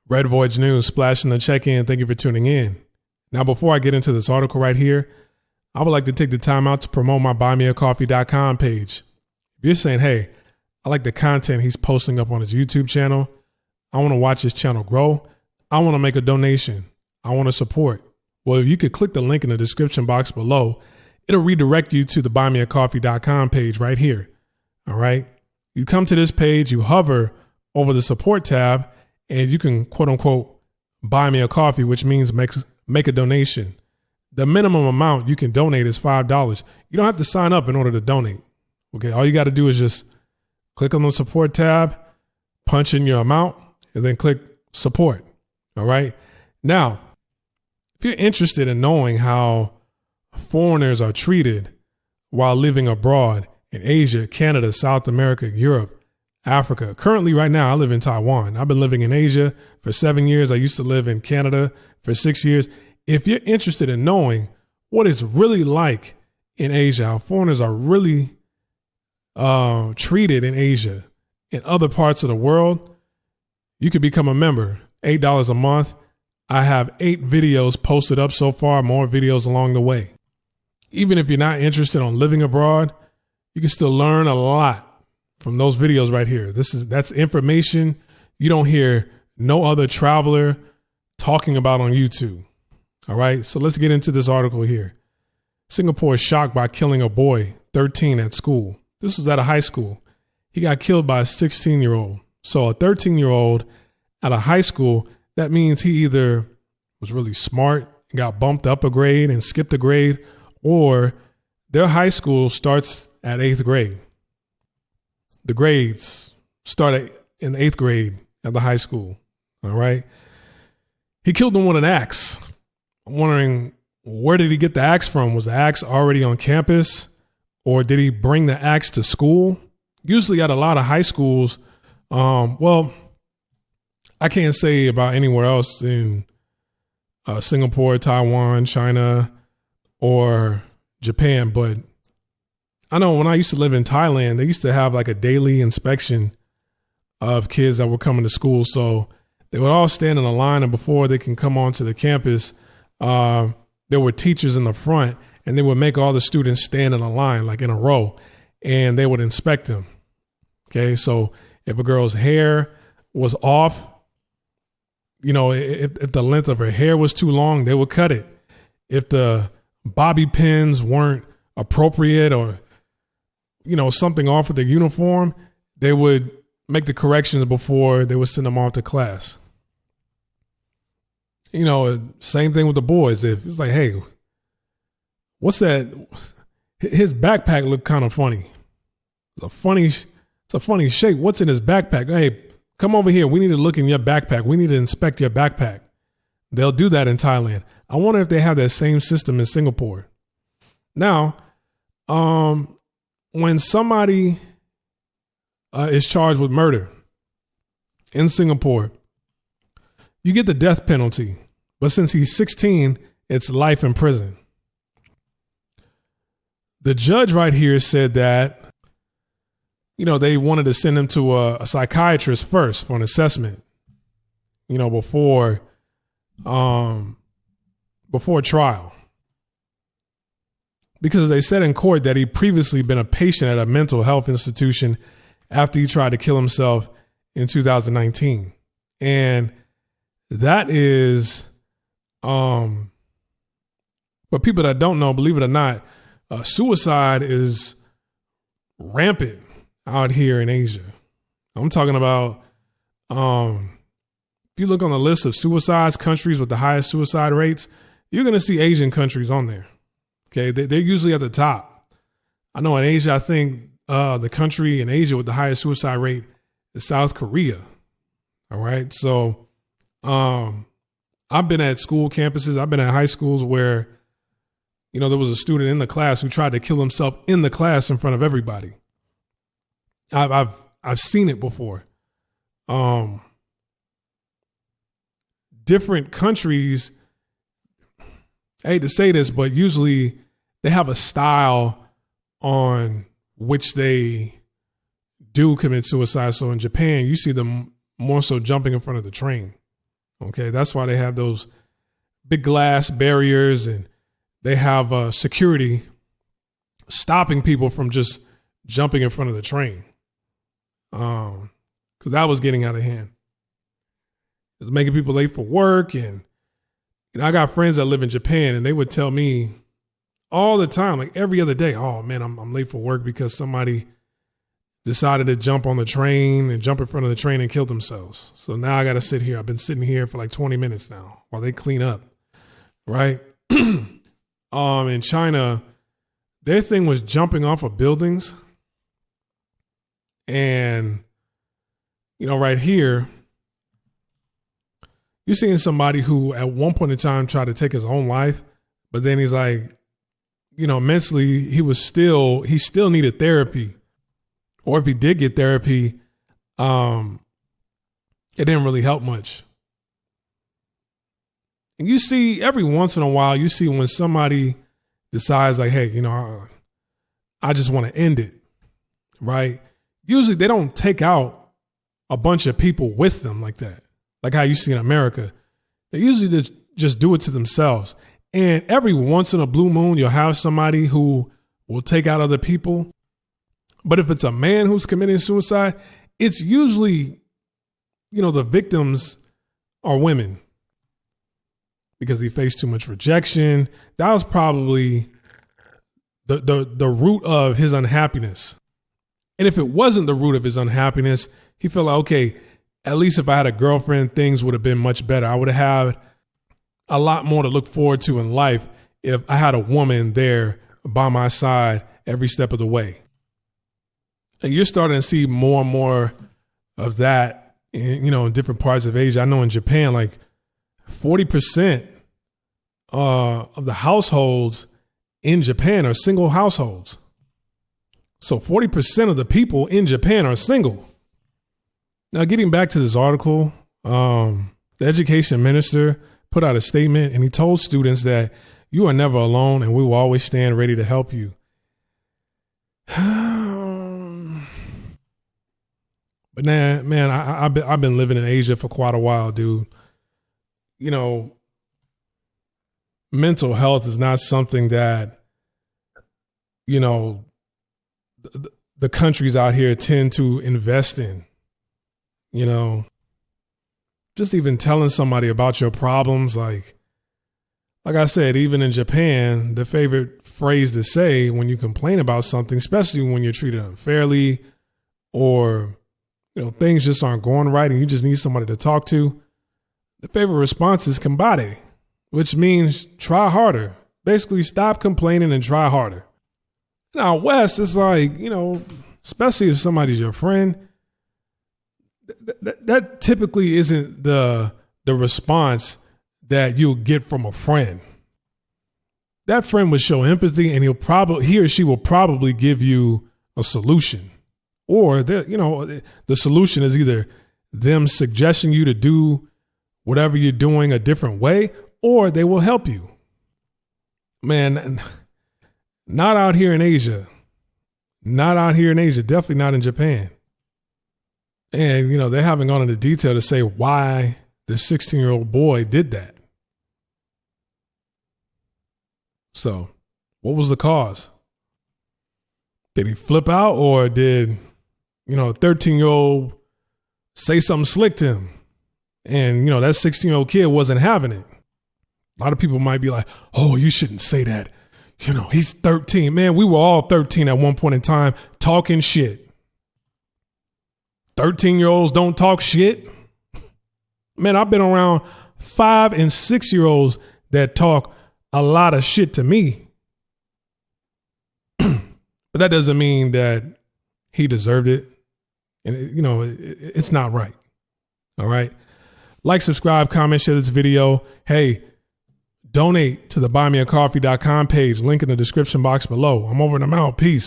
Red Voyage News, splashing the check-in. Thank you for tuning in. Now, before I get into this article right here, I would like to take the time out to promote my buymeacoffee.com page. If you're saying, hey, I like the content he's posting up on his YouTube channel, I want to watch his channel grow, I want to make a donation, I want to support, well, you could click the link in the description box below. It'll redirect you to the buymeacoffee.com page right here. All right. You come to this page, you hover over the support tab, and you can, quote unquote, buy me a coffee, which means make a donation. The minimum amount you can donate is $5. You don't have to sign up in order to donate. Okay. All you got to do is just click on the support tab, punch in your amount, and then click support. All right. Now, if you're interested in knowing how foreigners are treated while living abroad in Asia, Canada, South America, Europe, Africa. Currently, right now, I live in Taiwan. I've been living in Asia for 7 years. I used to live in Canada for 6 years. If you're interested in knowing what it's really like in Asia, how foreigners are really treated in Asia, in other parts of the world, you could become a member. $8 a month. I have 8 videos posted up so far, more videos along the way. Even if you're not interested on living abroad, you can still learn a lot from those videos right here. That's information you don't hear no other traveler talking about on YouTube. All right. So let's get into this article here. Singapore is shocked by killing a boy, 13, at school. This was at a high school. He got killed by a 16-year-old. So a 13-year-old at a high school, that means he either was really smart and got bumped up a grade and skipped a grade, or their high school starts at 8th grade. The grades start in the 8th grade at the high school. All right. He killed him with an axe. I'm wondering, where did he get the axe from? Was the axe already on campus, or did he bring the axe to school? Usually at a lot of high schools, well, I can't say about anywhere else in Singapore, Taiwan, China, or Japan, but I know when I used to live in Thailand, they used to have like a daily inspection of kids that were coming to school. So they would all stand in a line, and before they can come onto the campus, there were teachers in the front, and they would make all the students stand in a line, like in a row, and they would inspect them. Okay. So if a girl's hair was off, you know, if the length of her hair was too long, they would cut it. If the bobby pins weren't appropriate, or, you know, something off with their uniform, they would make the corrections before they would send them off to class. You know, same thing with the boys. If it's like, hey, what's that? His backpack looked kind of funny. It's a funny shape. What's in his backpack? Hey, come over here. We need to look in your backpack. We need to inspect your backpack. They'll do that in Thailand. I wonder if they have that same system in Singapore. Now, when somebody is charged with murder in Singapore, you get the death penalty. But since he's 16, it's life in prison. The judge right here said that, you know, they wanted to send him to a psychiatrist first for an assessment, you know, before trial. Because they said in court that he'd previously been a patient at a mental health institution after he tried to kill himself in 2019. And that is, for people that don't know, believe it or not, suicide is rampant out here in Asia. I'm talking about, if you look on the list of suicides, countries with the highest suicide rates, you're going to see Asian countries on there. Okay. They're usually at the top. I know in Asia, I think the country in Asia with the highest suicide rate is South Korea. All right. So I've been at school campuses. I've been at high schools where, you know, there was a student in the class who tried to kill himself in the class in front of everybody. I've seen it before. Different countries, I hate to say this, but usually they have a style on which they do commit suicide. So in Japan, you see them more so jumping in front of the train. Okay, that's why they have those big glass barriers, and they have security stopping people from just jumping in front of the train. Because that was getting out of hand. It was making people late for work. And I got friends that live in Japan, and they would tell me all the time, like every other day, oh man, I'm late for work because somebody decided to jump on the train and jump in front of the train and kill themselves. So now I got to sit here. I've been sitting here for like 20 minutes now while they clean up, right? In China, their thing was jumping off of buildings. And, right here, you're seeing somebody who at one point in time tried to take his own life, but then he's like, mentally, he still needed therapy. Or if he did get therapy, it didn't really help much. And you see every once in a while, you see when somebody decides like, hey, I just want to end it, right? Usually they don't take out a bunch of people with them like that, like how you see in America. They usually just do it to themselves. And every once in a blue moon, you'll have somebody who will take out other people. But if it's a man who's committing suicide, it's usually, the victims are women because he faced too much rejection. That was probably the root of his unhappiness. And if it wasn't the root of his unhappiness, he felt like, okay, at least if I had a girlfriend, things would have been much better. I would have had a lot more to look forward to in life if I had a woman there by my side every step of the way. And you're starting to see more and more of that in different parts of Asia. I know in Japan, like 40% of the households in Japan are single households. So 40% of the people in Japan are single. Now, getting back to this article, the education minister put out a statement, and he told students that you are never alone and we will always stand ready to help you. But man, I've been living in Asia for quite a while, dude. Mental health is not something that, the countries out here tend to invest in. Just even telling somebody about your problems, like I said, even in Japan, the favorite phrase to say when you complain about something, especially when you're treated unfairly or things just aren't going right and you just need somebody to talk to, the favorite response is combate, which means try harder. Basically, stop complaining and try harder. Now, West, it's like, especially if somebody's your friend, that typically isn't the response that you'll get from a friend. That friend would show empathy, and he or she will probably give you a solution. Or the solution is either them suggesting you to do whatever you're doing a different way, or they will help you. Man, not out here in Asia. Not out here in Asia. Definitely not in Japan. And, they haven't gone into detail to say why the 16-year-old boy did that. So, what was the cause? Did he flip out, or did, a 13-year-old say something slick to him? And, that 16-year-old kid wasn't having it. A lot of people might be like, oh, you shouldn't say that. He's 13. Man, we were all 13 at one point in time talking shit. 13-year-olds don't talk shit. Man, I've been around 5 and 6-year-olds that talk a lot of shit to me. But that doesn't mean that he deserved it. And, it's not right. All right. Like, subscribe, comment, share this video. Hey, donate to the buymeacoffee.com page. Link in the description box below. I'm over and I'm out. Peace.